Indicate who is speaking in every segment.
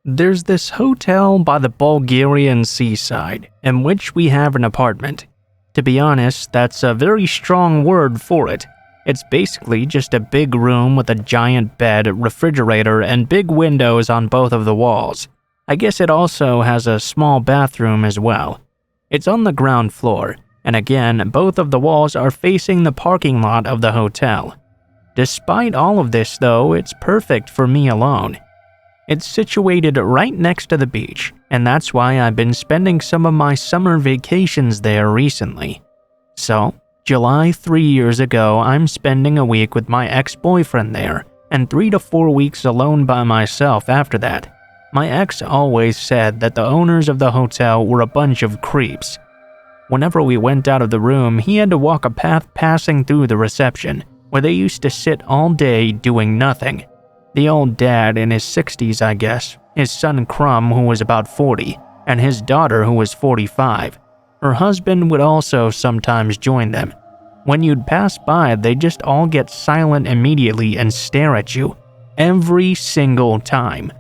Speaker 1: There's this hotel by the Bulgarian seaside, in which we have an apartment. To be honest, that's a very strong word for it. It's basically just a big room with a giant bed, refrigerator, and big windows on both of the walls. I guess it also has a small bathroom as well. It's on the ground floor, and again, both of the walls are facing the parking lot of the hotel. Despite all of this though, it's perfect for me alone. It's situated right next to the beach, and that's why I've been spending some of my summer vacations there recently. So, July 3 years ago, I'm spending a week with my ex-boyfriend there, and 3 to 4 weeks alone by myself after that. My ex always said that the owners of the hotel were a bunch of creeps. Whenever we went out of the room, he had to walk a path passing through the reception, where they used to sit all day doing nothing. The old dad in his 60s, I guess, his son Crumb, who was about 40, and his daughter, who was 45. Her husband would also sometimes join them. When you'd pass by, they'd just all get silent immediately and stare at you, every single time.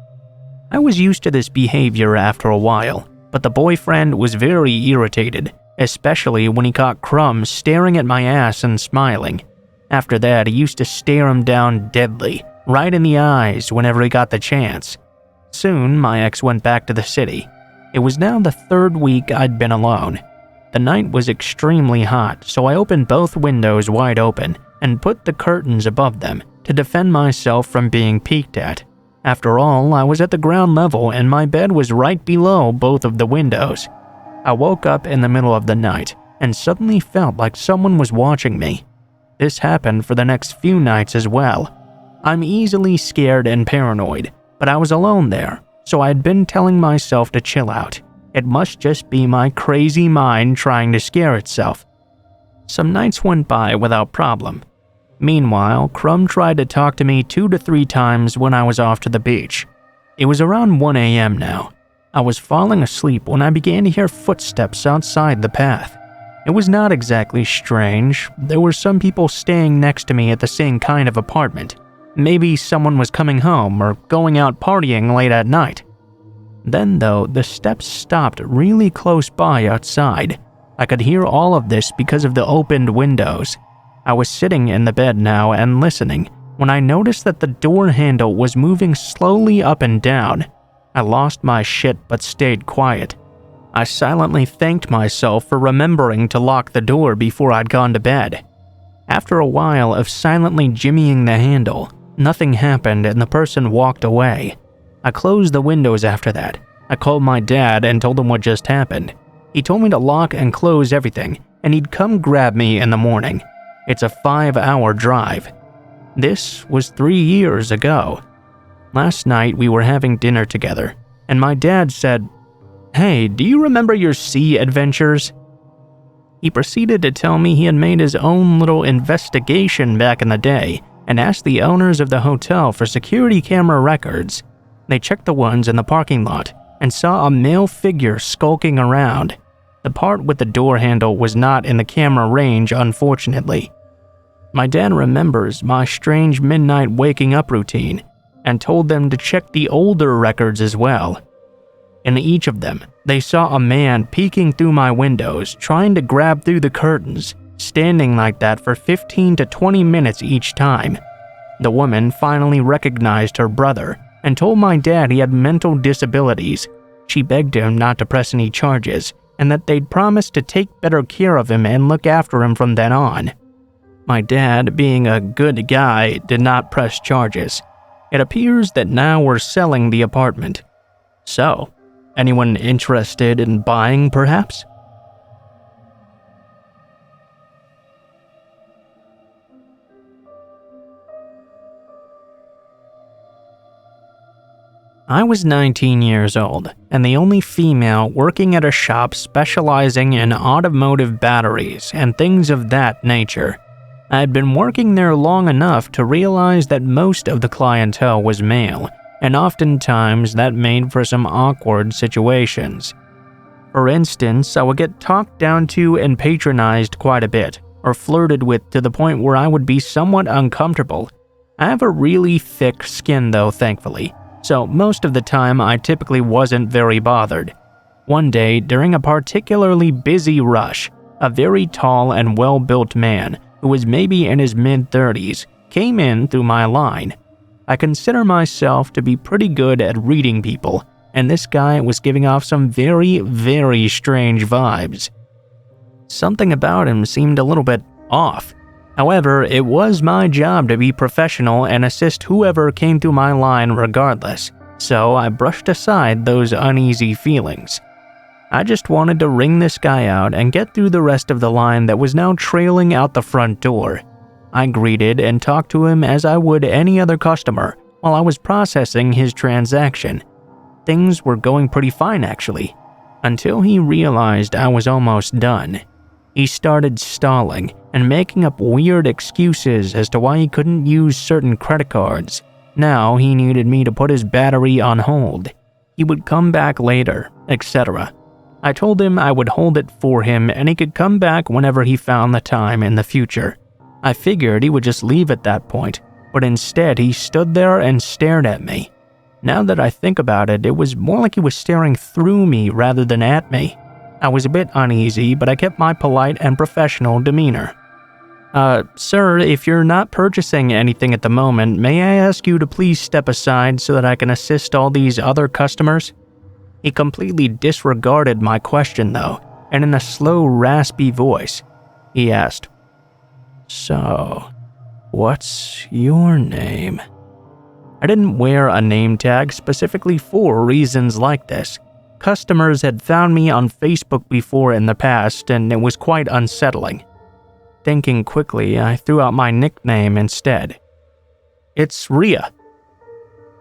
Speaker 1: I was used to this behavior after a while, but the boyfriend was very irritated, especially when he caught Crumb staring at my ass and smiling. After that, he used to stare him down deadly, right in the eyes whenever he got the chance. Soon, my ex went back to the city. It was now the 3rd week I'd been alone. The night was extremely hot, so I opened both windows wide open and put the curtains above them to defend myself from being peeked at. After all, I was at the ground level and my bed was right below both of the windows. I woke up in the middle of the night and suddenly felt like someone was watching me. This happened for the next few nights as well. I'm easily scared and paranoid, but I was alone there, so I'd been telling myself to chill out. It must just be my crazy mind trying to scare itself. Some nights went by without problem. Meanwhile, Crumb tried to talk to me 2 to 3 times when I was off to the beach. It was around 1 a.m. now. I was falling asleep when I began to hear footsteps outside the path. It was not exactly strange. There were some people staying next to me at the same kind of apartment. Maybe someone was coming home or going out partying late at night. Then though, the steps stopped really close by outside. I could hear all of this because of the opened windows. I was sitting in the bed now and listening when I noticed that the door handle was moving slowly up and down. I lost my shit but stayed quiet. I silently thanked myself for remembering to lock the door before I'd gone to bed. After a while of silently jimmying the handle, nothing happened and the person walked away. I closed the windows after that. I called my dad and told him what just happened. He told me to lock and close everything, and he'd come grab me in the morning. It's a 5-hour drive. This was 3 years ago. Last night we were having dinner together, and my dad said, "Hey, do you remember your sea adventures?" He proceeded to tell me he had made his own little investigation back in the day and asked the owners of the hotel for security camera records. They checked the ones in the parking lot and saw a male figure skulking around. The part with the door handle was not in the camera range, unfortunately. My dad remembers my strange midnight waking up routine and told them to check the older records as well. In each of them, they saw a man peeking through my windows, trying to grab through the curtains, standing like that for 15 to 20 minutes each time. The woman finally recognized her brother and told my dad he had mental disabilities. She begged him not to press any charges and that they'd promised to take better care of him and look after him from then on. My dad, being a good guy, did not press charges. It appears that now we're selling the apartment. So, anyone interested in buying, perhaps? I was 19 years old, and the only female working at a shop specializing in automotive batteries and things of that nature. I had been working there long enough to realize that most of the clientele was male, and oftentimes that made for some awkward situations. For instance, I would get talked down to and patronized quite a bit, or flirted with to the point where I would be somewhat uncomfortable. I have a really thick skin though, thankfully, so most of the time I typically wasn't very bothered. One day, during a particularly busy rush, a very tall and well-built man, who was maybe in his mid-30s, came in through my line. I consider myself to be pretty good at reading people, and this guy was giving off some very, very strange vibes. Something about him seemed a little bit off. However, it was my job to be professional and assist whoever came through my line regardless, so I brushed aside those uneasy feelings. I just wanted to ring this guy out and get through the rest of the line that was now trailing out the front door. I greeted and talked to him as I would any other customer while I was processing his transaction. Things were going pretty fine actually, until he realized I was almost done. He started stalling and making up weird excuses as to why he couldn't use certain credit cards. Now he needed me to put his battery on hold. He would come back later, etc. I told him I would hold it for him and he could come back whenever he found the time in the future. I figured he would just leave at that point, but instead he stood there and stared at me. Now that I think about it, it was more like he was staring through me rather than at me. I was a bit uneasy, but I kept my polite and professional demeanor. Sir, if you're not purchasing anything at the moment, may I ask you to please step aside so that I can assist all these other customers? He completely disregarded my question though, and in a slow, raspy voice, he asked, "So, what's your name?" I didn't wear a name tag specifically for reasons like this. Customers had found me on Facebook before in the past, and it was quite unsettling. Thinking quickly, I threw out my nickname instead. "It's Rhea."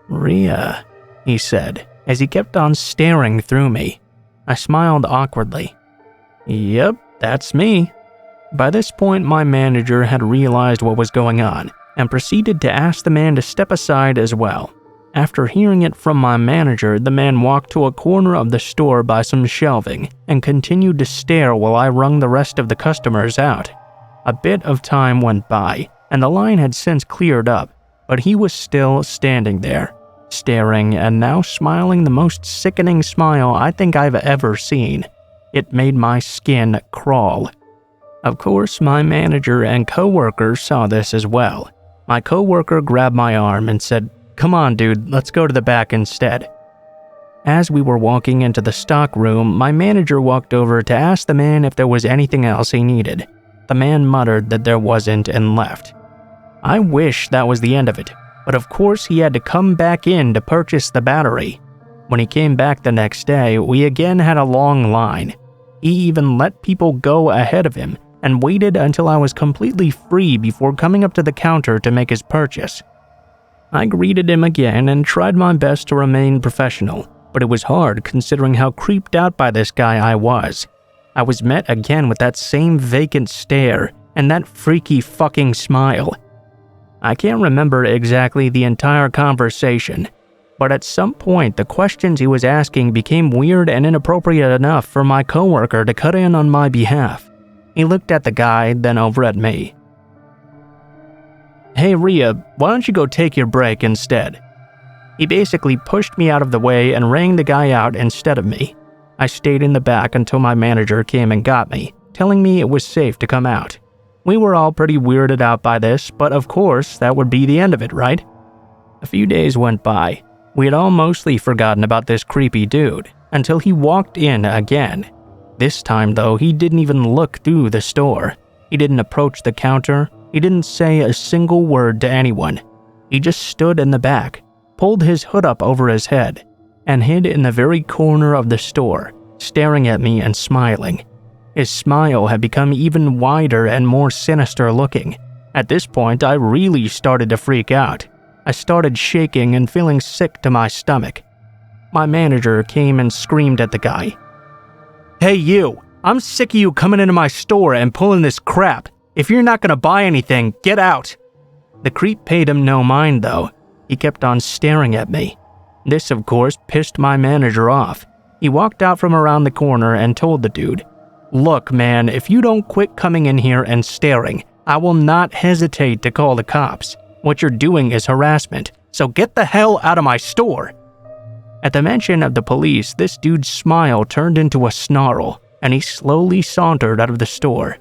Speaker 1: "Rhea," he said, as he kept on staring through me. I smiled awkwardly. "Yep, that's me." By this point, my manager had realized what was going on and proceeded to ask the man to step aside as well. After hearing it from my manager, the man walked to a corner of the store by some shelving and continued to stare while I wrung the rest of the customers out. A bit of time went by, and the line had since cleared up, but he was still standing there, staring and now smiling the most sickening smile I think I've ever seen. It made my skin crawl. Of course, my manager and coworker saw this as well. My coworker grabbed my arm and said, "Come on, dude, let's go to the back instead." As we were walking into the stock room, my manager walked over to ask the man if there was anything else he needed. The man muttered that there wasn't and left. I wish that was the end of it, but of course he had to come back in to purchase the battery. When he came back the next day, we again had a long line. He even let people go ahead of him and waited until I was completely free before coming up to the counter to make his purchase. I greeted him again and tried my best to remain professional, but it was hard considering how creeped out by this guy I was. I was met again with that same vacant stare and that freaky fucking smile. I can't remember exactly the entire conversation, but at some point the questions he was asking became weird and inappropriate enough for my coworker to cut in on my behalf. He looked at the guy, then over at me. "Hey Rhea, why don't you go take your break instead?" He basically pushed me out of the way and rang the guy out instead of me. I stayed in the back until my manager came and got me, telling me it was safe to come out. We were all pretty weirded out by this, but of course that would be the end of it, right? A few days went by. We had all mostly forgotten about this creepy dude until he walked in again. This time though, he didn't even look through the store. He didn't approach the counter. He didn't say a single word to anyone. He just stood in the back, pulled his hood up over his head, and hid in the very corner of the store, staring at me and smiling. His smile had become even wider and more sinister looking. At this point, I really started to freak out. I started shaking and feeling sick to my stomach. My manager came and screamed at the guy. "Hey you, I'm sick of you coming into my store and pulling this crap. If you're not gonna buy anything, get out." The creep paid him no mind though. He kept on staring at me. This of course pissed my manager off. He walked out from around the corner and told the dude, "Look man, if you don't quit coming in here and staring, I will not hesitate to call the cops. What you're doing is harassment, so get the hell out of my store." At the mention of the police, this dude's smile turned into a snarl, and he slowly sauntered out of the store.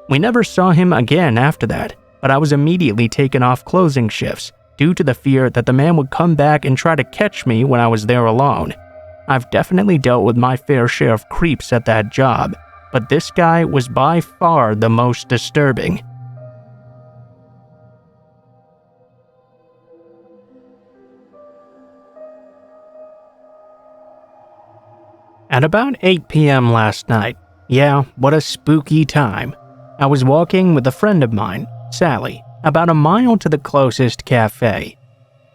Speaker 1: We never saw him again after that, but I was immediately taken off closing shifts due to the fear that the man would come back and try to catch me when I was there alone. I've definitely dealt with my fair share of creeps at that job, but this guy was by far the most disturbing. At about 8 p.m. last night, yeah, what a spooky time, I was walking with a friend of mine, Sally, about a mile to the closest cafe.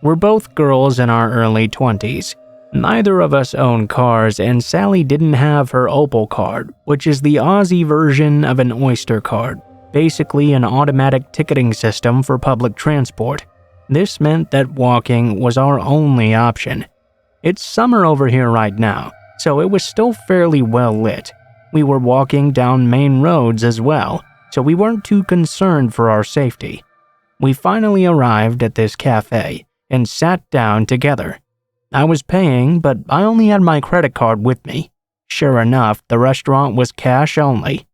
Speaker 1: We're both girls in our early 20s. Neither of us own cars, and Sally didn't have her Opal card, which is the Aussie version of an Oyster card, basically an automatic ticketing system for public transport. This meant that walking was our only option. It's summer over here right now, so it was still fairly well lit. We were walking down main roads as well, so we weren't too concerned for our safety. We finally arrived at this cafe and sat down together. I was paying, but I only had my credit card with me. Sure enough, the restaurant was cash only.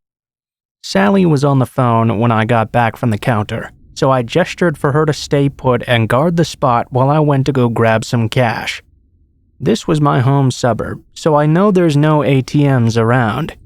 Speaker 1: Sally was on the phone when I got back from the counter, so I gestured for her to stay put and guard the spot while I went to go grab some cash. This was my home suburb, so I know there's no ATMs around.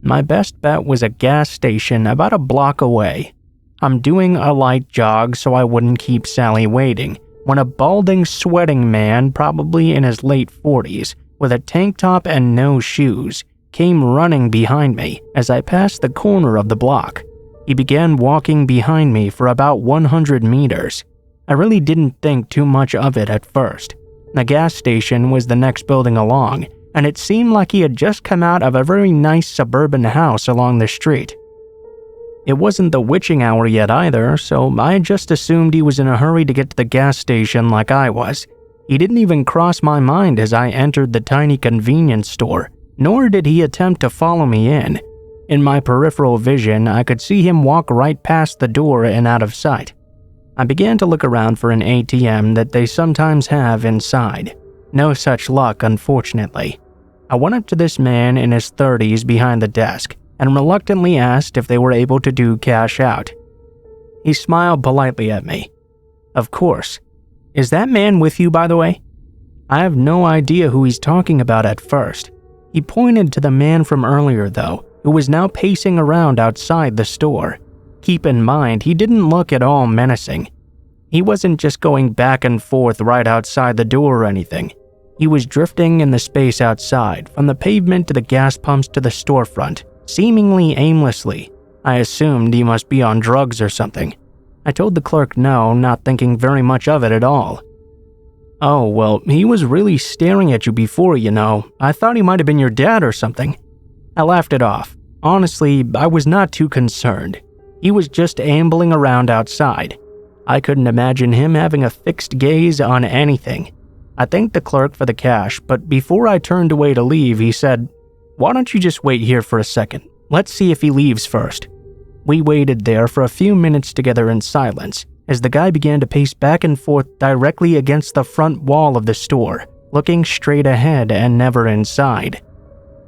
Speaker 1: My best bet was a gas station about a block away. I'm doing a light jog so I wouldn't keep Sally waiting, when a balding, sweating man, probably in his late 40s, with a tank top and no shoes, came running behind me as I passed the corner of the block. He began walking behind me for about 100 meters. I really didn't think too much of it at first. The gas station was the next building along, and it seemed like he had just come out of a very nice suburban house along the street. It wasn't the witching hour yet either, so I just assumed he was in a hurry to get to the gas station like I was. He didn't even cross my mind as I entered the tiny convenience store, nor did he attempt to follow me in. In my peripheral vision, I could see him walk right past the door and out of sight. I began to look around for an ATM that they sometimes have inside. No such luck, unfortunately. I went up to this man in his 30s behind the desk and reluctantly asked if they were able to do cash out. He smiled politely at me. Of course. Is that man with you, by the way? I have no idea who he's talking about at first. He pointed to the man from earlier, though, who was now pacing around outside the store. Keep in mind, he didn't look at all menacing. He wasn't just going back and forth right outside the door or anything. He was drifting in the space outside, from the pavement to the gas pumps to the storefront, seemingly aimlessly. I assumed he must be on drugs or something. I told the clerk no, not thinking very much of it at all. Oh, well, he was really staring at you before, you know. I thought he might have been your dad or something. I laughed it off. Honestly, I was not too concerned. He was just ambling around outside. I couldn't imagine him having a fixed gaze on anything. I thanked the clerk for the cash, but before I turned away to leave, he said, "Why don't you just wait here for a second? Let's see if he leaves first." We waited there for a few minutes together in silence, as the guy began to pace back and forth directly against the front wall of the store, looking straight ahead and never inside.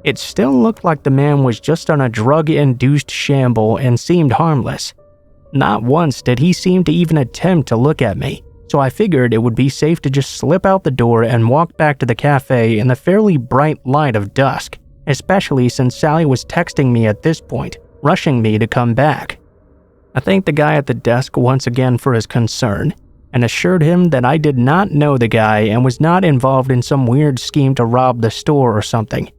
Speaker 1: It still looked like the man was just on a drug-induced shamble and seemed harmless. Not once did he seem to even attempt to look at me, so I figured it would be safe to just slip out the door and walk back to the cafe in the fairly bright light of dusk, especially since Sally was texting me at this point, rushing me to come back. I thanked the guy at the desk once again for his concern, and assured him that I did not know the guy and was not involved in some weird scheme to rob the store or something.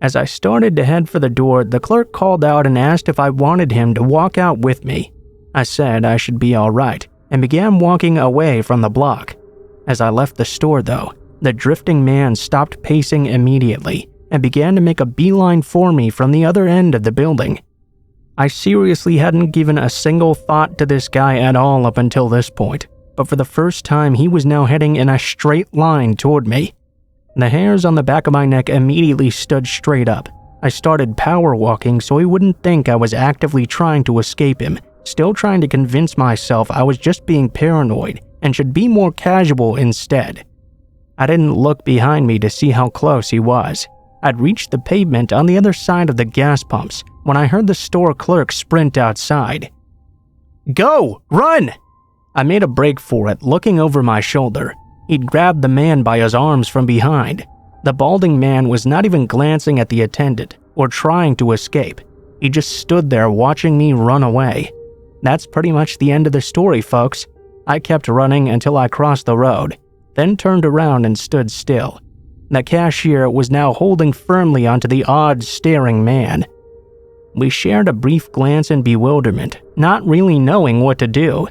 Speaker 1: As I started to head for the door, the clerk called out and asked if I wanted him to walk out with me. I said I should be alright, and began walking away from the block. As I left the store, though, the drifting man stopped pacing immediately and began to make a beeline for me from the other end of the building. I seriously hadn't given a single thought to this guy at all up until this point, but for the first time he was now heading in a straight line toward me. The hairs on the back of my neck immediately stood straight up. I started power walking so he wouldn't think I was actively trying to escape him, still trying to convince myself I was just being paranoid and should be more casual instead. I didn't look behind me to see how close he was. I'd reached the pavement on the other side of the gas pumps when I heard the store clerk sprint outside. "Go! Run!" I made a break for it, looking over my shoulder. He'd grabbed the man by his arms from behind. The balding man was not even glancing at the attendant or trying to escape. He just stood there watching me run away. That's pretty much the end of the story, folks. I kept running until I crossed the road, then turned around and stood still. The cashier was now holding firmly onto the odd, staring man. We shared a brief glance in bewilderment, not really knowing what to do.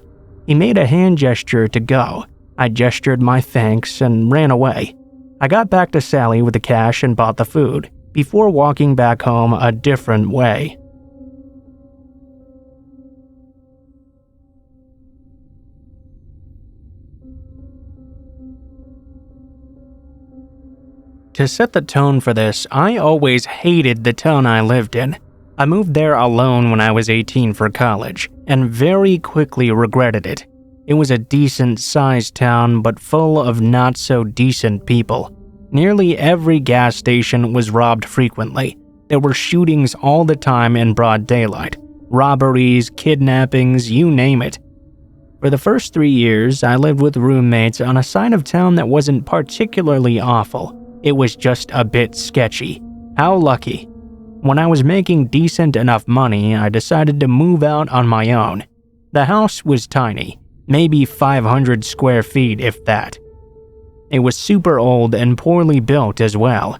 Speaker 1: He made a hand gesture to go. I gestured my thanks and ran away. I got back to Sally with the cash and bought the food, before walking back home a different way. To set the tone for this, I always hated the town I lived in. I moved there alone when I was 18 for college, and very quickly regretted it. It was a decent-sized town, but full of not-so-decent people. Nearly every gas station was robbed frequently. There were shootings all the time in broad daylight. Robberies, kidnappings, you name it. For the first 3 years, I lived with roommates on a side of town that wasn't particularly awful. It was just a bit sketchy. How lucky. When I was making decent enough money, I decided to move out on my own. The house was tiny, maybe 500 square feet if that. It was super old and poorly built as well.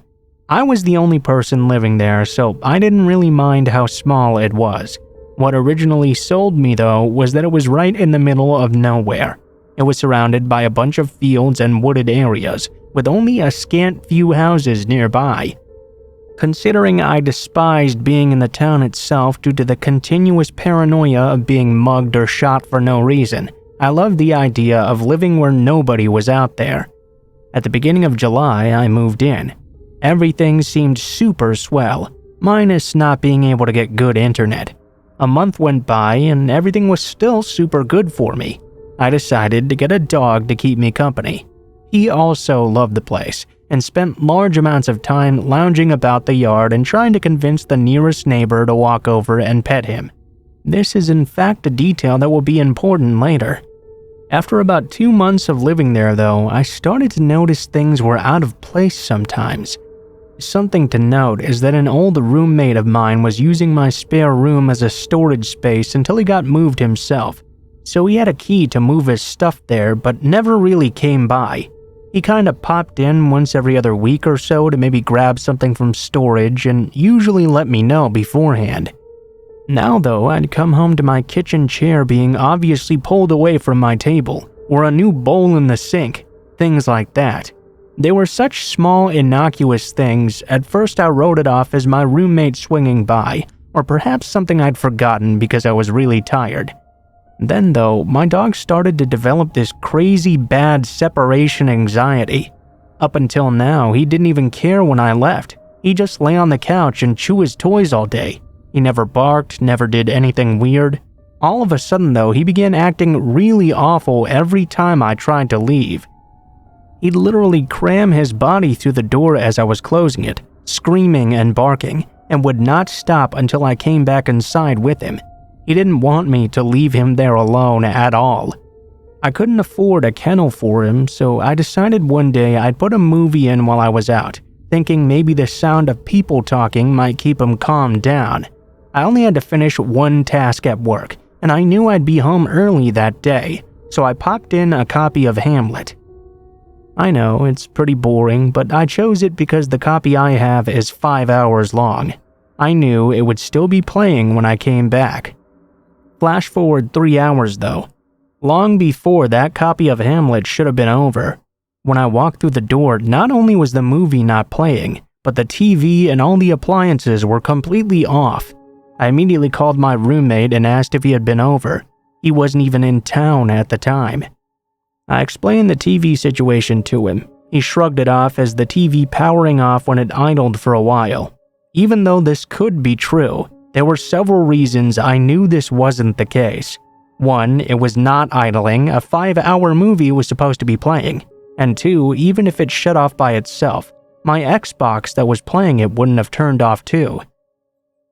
Speaker 1: I was the only person living there, so I didn't really mind how small it was. What originally sold me though was that it was right in the middle of nowhere. It was surrounded by a bunch of fields and wooded areas, with only a scant few houses nearby. Considering I despised being in the town itself due to the continuous paranoia of being mugged or shot for no reason, I loved the idea of living where nobody was out there. At the beginning of July, I moved in. Everything seemed super swell, minus not being able to get good internet. A month went by and everything was still super good for me. I decided to get a dog to keep me company. He also loved the place and spent large amounts of time lounging about the yard and trying to convince the nearest neighbor to walk over and pet him. This is in fact a detail that will be important later. After about 2 months of living there though, I started to notice things were out of place sometimes. Something to note is that an old roommate of mine was using my spare room as a storage space until he got moved himself. So he had a key to move his stuff there but never really came by. He kinda popped in once every other week or so to maybe grab something from storage and usually let me know beforehand. Now though, I'd come home to my kitchen chair being obviously pulled away from my table, or a new bowl in the sink, things like that. They were such small, innocuous things, at first I wrote it off as my roommate swinging by, or perhaps something I'd forgotten because I was really tired. Then though, my dog started to develop this crazy bad separation anxiety. Up until now, he didn't even care when I left. He just lay on the couch and chew his toys all day. He never barked, never did anything weird. All of a sudden though, he began acting really awful every time I tried to leave. He'd literally cram his body through the door as I was closing it, screaming and barking, and would not stop until I came back inside with him. He didn't want me to leave him there alone at all. I couldn't afford a kennel for him, so I decided one day I'd put a movie in while I was out, thinking maybe the sound of people talking might keep him calmed down. I only had to finish one task at work, and I knew I'd be home early that day, so I popped in a copy of Hamlet. I know, it's pretty boring, but I chose it because the copy I have is 5 hours long. I knew it would still be playing when I came back. Flash forward 3 hours though. Long before that copy of Hamlet should have been over. When I walked through the door, not only was the movie not playing, but the TV and all the appliances were completely off. I immediately called my roommate and asked if he had been over. He wasn't even in town at the time. I explained the TV situation to him. He shrugged it off as the TV powering off when it idled for a while. Even though this could be true, there were several reasons I knew this wasn't the case. 1, it was not idling, a 5-hour movie was supposed to be playing, and 2, even if it shut off by itself, my Xbox that was playing it wouldn't have turned off too.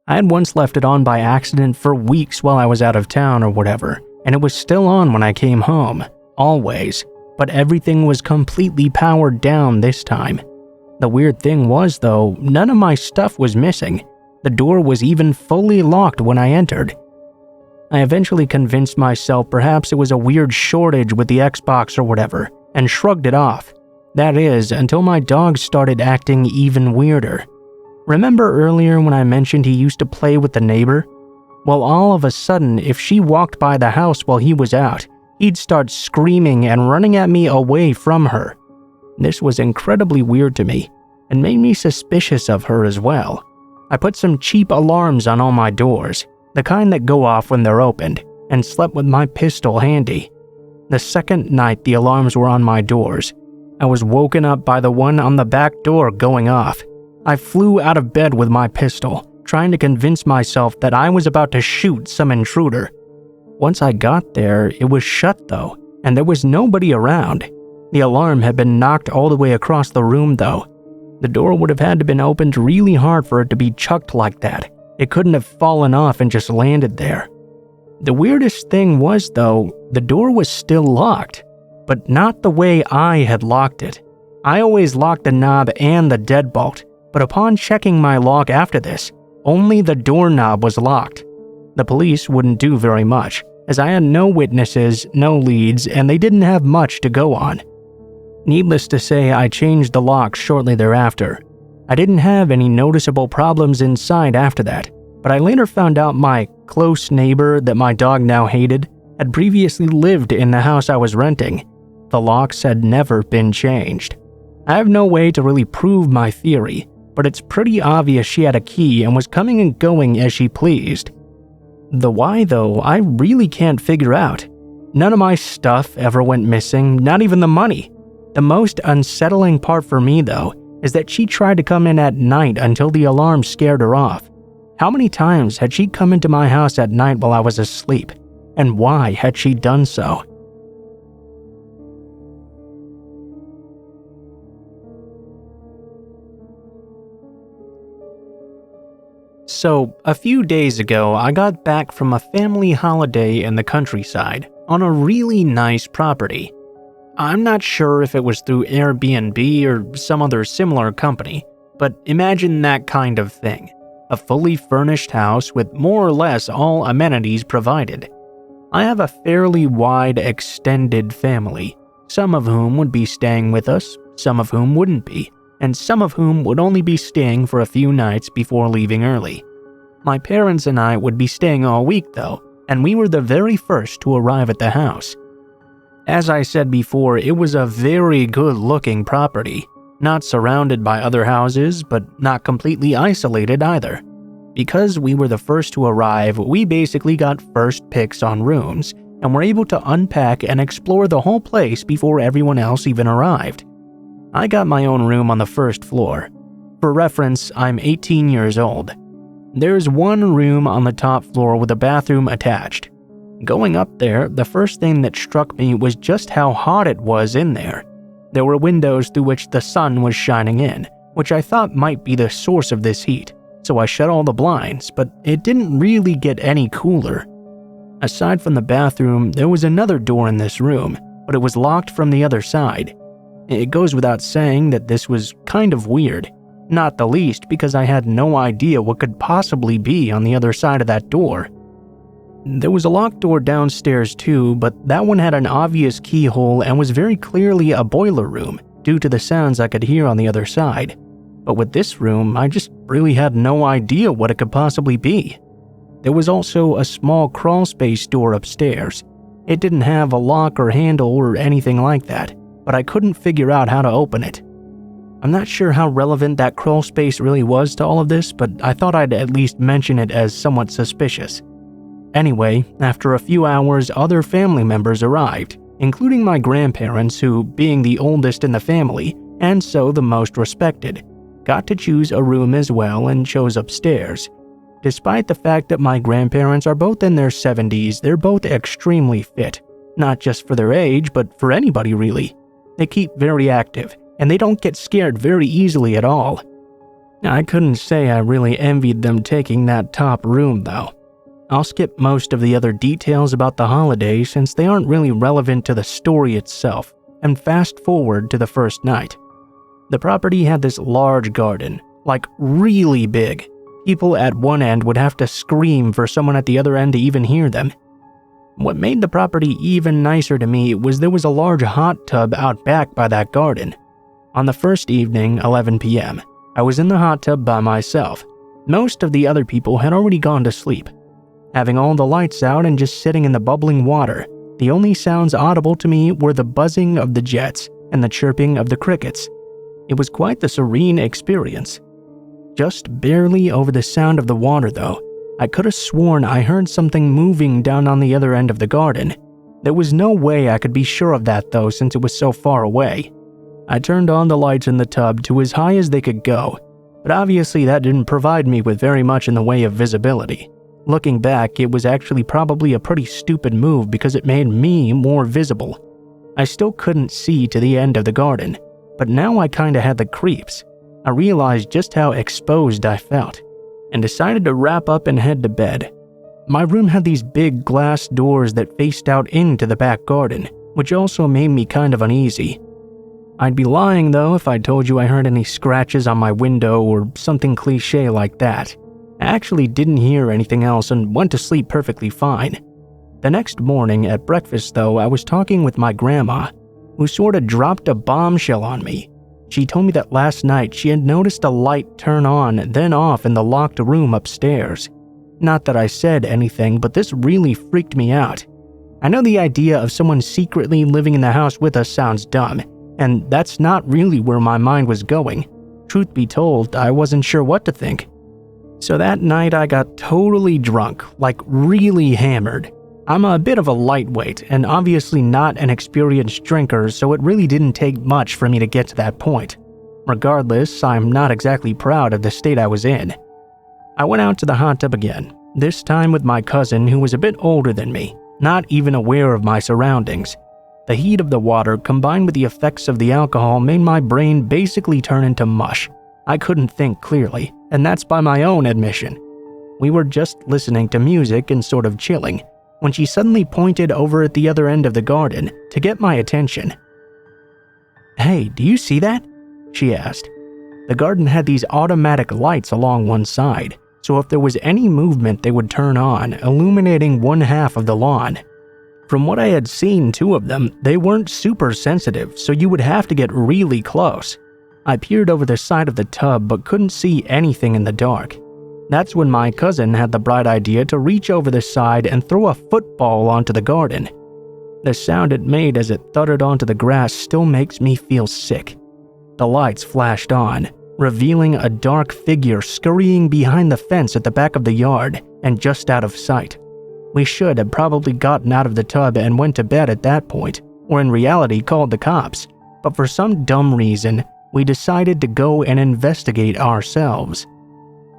Speaker 1: I had once left it on by accident for weeks while I was out of town or whatever, and it was still on when I came home, always, but everything was completely powered down this time. The weird thing was though, none of my stuff was missing. The door was even fully locked when I entered. I eventually convinced myself perhaps it was a weird shortage with the Xbox or whatever, and shrugged it off. That is, until my dog started acting even weirder. Remember earlier when I mentioned he used to play with the neighbor? Well, all of a sudden, if she walked by the house while he was out, he'd start screaming and running at me away from her. This was incredibly weird to me, and made me suspicious of her as well. I put some cheap alarms on all my doors, the kind that go off when they're opened, and slept with my pistol handy. The second night the alarms were on my doors, I was woken up by the one on the back door going off. I flew out of bed with my pistol, trying to convince myself that I was about to shoot some intruder. Once I got there, it was shut though, and there was nobody around. The alarm had been knocked all the way across the room though. The door would have had to been opened really hard for it to be chucked like that. It couldn't have fallen off and just landed there. The weirdest thing was though, the door was still locked, but not the way I had locked it. I always locked the knob and the deadbolt, but upon checking my lock after this, only the doorknob was locked. The police wouldn't do very much, as I had no witnesses, no leads, and they didn't have much to go on. Needless to say, I changed the lock shortly thereafter. I didn't have any noticeable problems inside after that, but I later found out my close neighbor that my dog now hated had previously lived in the house I was renting. The locks had never been changed. I have no way to really prove my theory, but it's pretty obvious she had a key and was coming and going as she pleased. The why though, I really can't figure out. None of my stuff ever went missing, not even the money. The most unsettling part for me though, is that she tried to come in at night until the alarm scared her off. How many times had she come into my house at night while I was asleep? And why had she done so? So, a few days ago, I got back from a family holiday in the countryside on a really nice property. I'm not sure if it was through Airbnb or some other similar company, but imagine that kind of thing. A fully furnished house with more or less all amenities provided. I have a fairly wide, extended family, some of whom would be staying with us, some of whom wouldn't be, and some of whom would only be staying for a few nights before leaving early. My parents and I would be staying all week though, and we were the very first to arrive at the house. As I said before, it was a very good-looking property, not surrounded by other houses, but not completely isolated either. Because we were the first to arrive, we basically got first picks on rooms, and were able to unpack and explore the whole place before everyone else even arrived. I got my own room on the first floor. For reference, I'm 18 years old. There's one room on the top floor with a bathroom attached. Going up there, the first thing that struck me was just how hot it was in there. There were windows through which the sun was shining in, which I thought might be the source of this heat, so I shut all the blinds, but it didn't really get any cooler. Aside from the bathroom, there was another door in this room, but it was locked from the other side. It goes without saying that this was kind of weird, not the least because I had no idea what could possibly be on the other side of that door. There was a locked door downstairs too, but that one had an obvious keyhole and was very clearly a boiler room due to the sounds I could hear on the other side. But with this room, I just really had no idea what it could possibly be. There was also a small crawl space door upstairs. It didn't have a lock or handle or anything like that, but I couldn't figure out how to open it. I'm not sure how relevant that crawl space really was to all of this, but I thought I'd at least mention it as somewhat suspicious. Anyway, after a few hours, other family members arrived, including my grandparents who, being the oldest in the family, and so the most respected, got to choose a room as well and chose upstairs. Despite the fact that my grandparents are both in their 70s, they're both extremely fit. Not just for their age, but for anybody really. They keep very active, and they don't get scared very easily at all. I couldn't say I really envied them taking that top room though. I'll skip most of the other details about the holiday since they aren't really relevant to the story itself, and fast forward to the first night. The property had this large garden, like really big. People at one end would have to scream for someone at the other end to even hear them. What made the property even nicer to me was there was a large hot tub out back by that garden. On the first evening, 11 p.m., I was in the hot tub by myself. Most of the other people had already gone to sleep. Having all the lights out and just sitting in the bubbling water, the only sounds audible to me were the buzzing of the jets and the chirping of the crickets. It was quite the serene experience. Just barely over the sound of the water though, I could have sworn I heard something moving down on the other end of the garden. There was no way I could be sure of that though since it was so far away. I turned on the lights in the tub to as high as they could go, but obviously that didn't provide me with very much in the way of visibility. Looking back, it was actually probably a pretty stupid move because it made me more visible. I still couldn't see to the end of the garden, but now I kinda had the creeps. I realized just how exposed I felt, and decided to wrap up and head to bed. My room had these big glass doors that faced out into the back garden, which also made me kind of uneasy. I'd be lying though if I told you I heard any scratches on my window or something cliche like that. I actually didn't hear anything else and went to sleep perfectly fine. The next morning at breakfast though, I was talking with my grandma, who sorta dropped a bombshell on me. She told me that last night she had noticed a light turn on then off in the locked room upstairs. Not that I said anything, but this really freaked me out. I know the idea of someone secretly living in the house with us sounds dumb, and that's not really where my mind was going. Truth be told, I wasn't sure what to think. So that night I got totally drunk, like really hammered. I'm a bit of a lightweight and obviously not an experienced drinker, so it really didn't take much for me to get to that point. Regardless, I'm not exactly proud of the state I was in. I went out to the hot tub again, this time with my cousin who was a bit older than me, not even aware of my surroundings. The heat of the water combined with the effects of the alcohol made my brain basically turn into mush. I couldn't think clearly, and that's by my own admission. We were just listening to music and sort of chilling, when she suddenly pointed over at the other end of the garden to get my attention. "Hey, do you see that?" she asked. The garden had these automatic lights along one side, so if there was any movement they would turn on, illuminating one half of the lawn. From what I had seen, 2 of them, they weren't super sensitive, so you would have to get really close. I peered over the side of the tub but couldn't see anything in the dark. That's when my cousin had the bright idea to reach over the side and throw a football onto the garden. The sound it made as it thudded onto the grass still makes me feel sick. The lights flashed on, revealing a dark figure scurrying behind the fence at the back of the yard and just out of sight. We should have probably gotten out of the tub and went to bed at that point, or in reality called the cops, but for some dumb reason, we decided to go and investigate ourselves.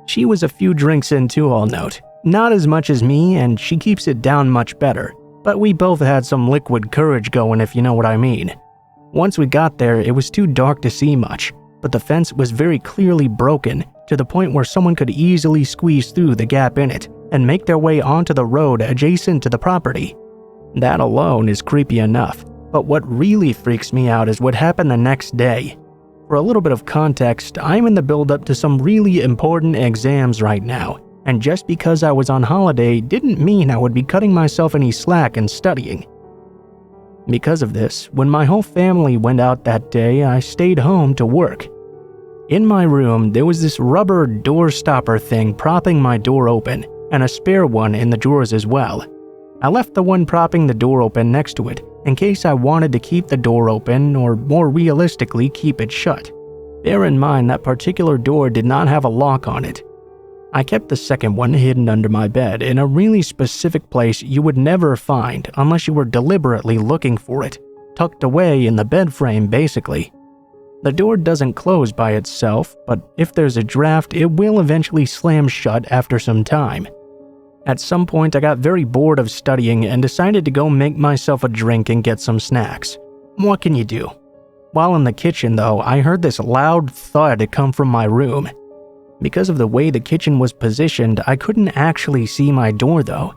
Speaker 1: She was a few drinks in too, I'll note. Not as much as me, and she keeps it down much better, but we both had some liquid courage going if you know what I mean. Once we got there, it was too dark to see much, but the fence was very clearly broken to the point where someone could easily squeeze through the gap in it and make their way onto the road adjacent to the property. That alone is creepy enough, but what really freaks me out is what happened the next day. For a little bit of context, I'm in the build-up to some really important exams right now, and just because I was on holiday didn't mean I would be cutting myself any slack in studying. Because of this, when my whole family went out that day, I stayed home to work. In my room, there was this rubber door stopper thing propping my door open, and a spare one in the drawers as well. I left the one propping the door open next to it, in case I wanted to keep the door open or more realistically keep it shut. Bear in mind that particular door did not have a lock on it. I kept the second one hidden under my bed in a really specific place you would never find unless you were deliberately looking for it, tucked away in the bed frame basically. The door doesn't close by itself, but if there's a draft, it will eventually slam shut after some time. At some point, I got very bored of studying and decided to go make myself a drink and get some snacks. What can you do? While in the kitchen, though, I heard this loud thud come from my room. Because of the way the kitchen was positioned, I couldn't actually see my door, though.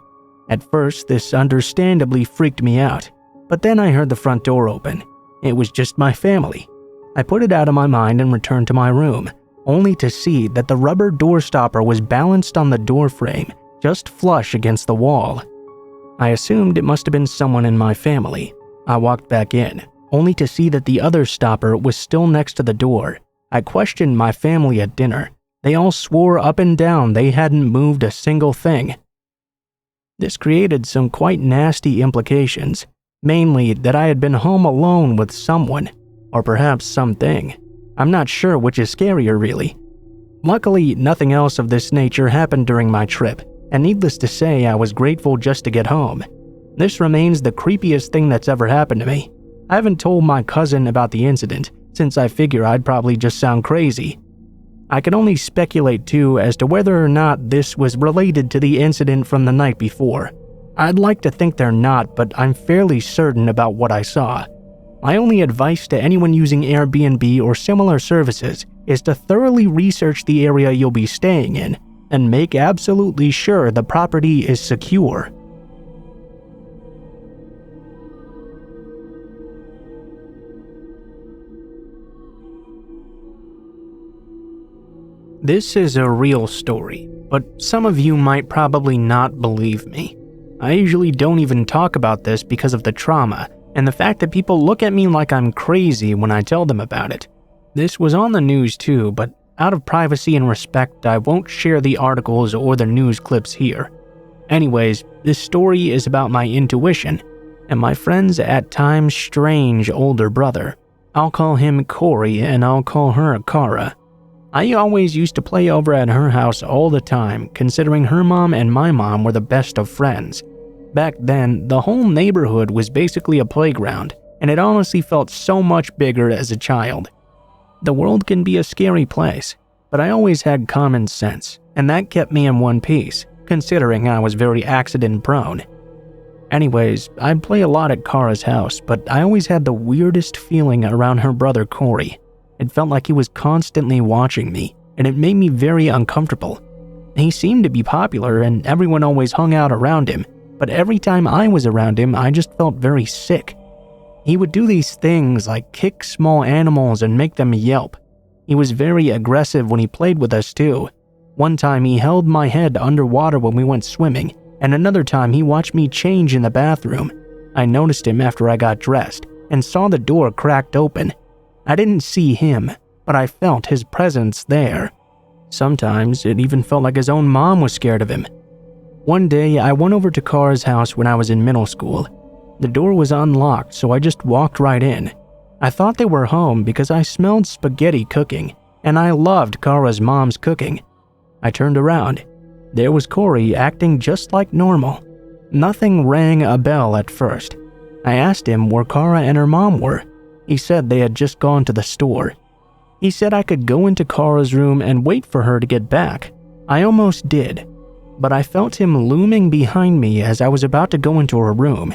Speaker 1: At first, this understandably freaked me out, but then I heard the front door open. It was just my family. I put it out of my mind and returned to my room, only to see that the rubber door stopper was balanced on the door frame, just flush against the wall. I assumed it must have been someone in my family. I walked back in, only to see that the other stopper was still next to the door. I questioned my family at dinner. They all swore up and down they hadn't moved a single thing. This created some quite nasty implications, mainly that I had been home alone with someone, or perhaps something. I'm not sure which is scarier, really. Luckily, nothing else of this nature happened during my trip, and needless to say, I was grateful just to get home. This remains the creepiest thing that's ever happened to me. I haven't told my cousin about the incident, since I figure I'd probably just sound crazy. I can only speculate too as to whether or not this was related to the incident from the night before. I'd like to think they're not, but I'm fairly certain about what I saw. My only advice to anyone using Airbnb or similar services is to thoroughly research the area you'll be staying in and make absolutely sure the property is secure. This is a real story, but some of you might probably not believe me. I usually don't even talk about this because of the trauma and the fact that people look at me like I'm crazy when I tell them about it. This was on the news too, but out of privacy and respect, I won't share the articles or the news clips here. Anyways, this story is about my intuition and my friend's at times strange older brother. I'll call him Corey and I'll call her Kara. I always used to play over at her house all the time, considering her mom and my mom were the best of friends. Back then, the whole neighborhood was basically a playground, and it honestly felt so much bigger as a child. The world can be a scary place, but I always had common sense, and that kept me in one piece, considering I was very accident-prone. Anyways, I'd play a lot at Kara's house, but I always had the weirdest feeling around her brother Corey. It felt like he was constantly watching me, and it made me very uncomfortable. He seemed to be popular, and everyone always hung out around him, but every time I was around him, I just felt very sick. He would do these things like kick small animals and make them yelp. He was very aggressive when he played with us too. One time he held my head underwater when we went swimming, and another time he watched me change in the bathroom. I noticed him after I got dressed, and saw the door cracked open. I didn't see him, but I felt his presence there. Sometimes it even felt like his own mom was scared of him. One day, I went over to Kara's house when I was in middle school. The door was unlocked, so I just walked right in. I thought they were home because I smelled spaghetti cooking, and I loved Kara's mom's cooking. I turned around. There was Corey acting just like normal. Nothing rang a bell at first. I asked him where Kara and her mom were. He said they had just gone to the store. He said I could go into Kara's room and wait for her to get back. I almost did, but I felt him looming behind me as I was about to go into her room.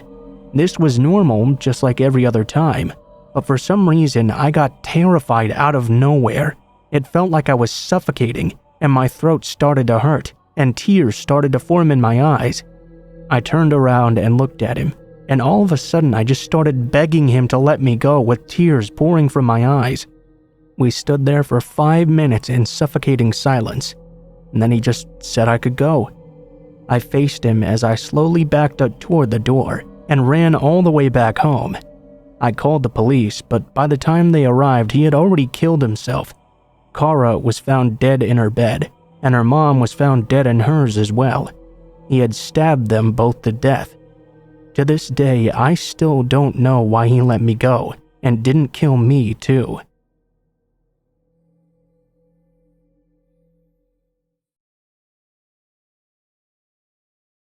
Speaker 1: This was normal, just like every other time, but for some reason I got terrified out of nowhere. It felt like I was suffocating, and my throat started to hurt, and tears started to form in my eyes. I turned around and looked at him, and all of a sudden I just started begging him to let me go with tears pouring from my eyes. We stood there for 5 minutes in suffocating silence, and then he just said I could go. I faced him as I slowly backed up toward the door and ran all the way back home. I called the police, but by the time they arrived, he had already killed himself. Kara was found dead in her bed, and her mom was found dead in hers as well. He had stabbed them both to death. To this day, I still don't know why he let me go and didn't kill me too.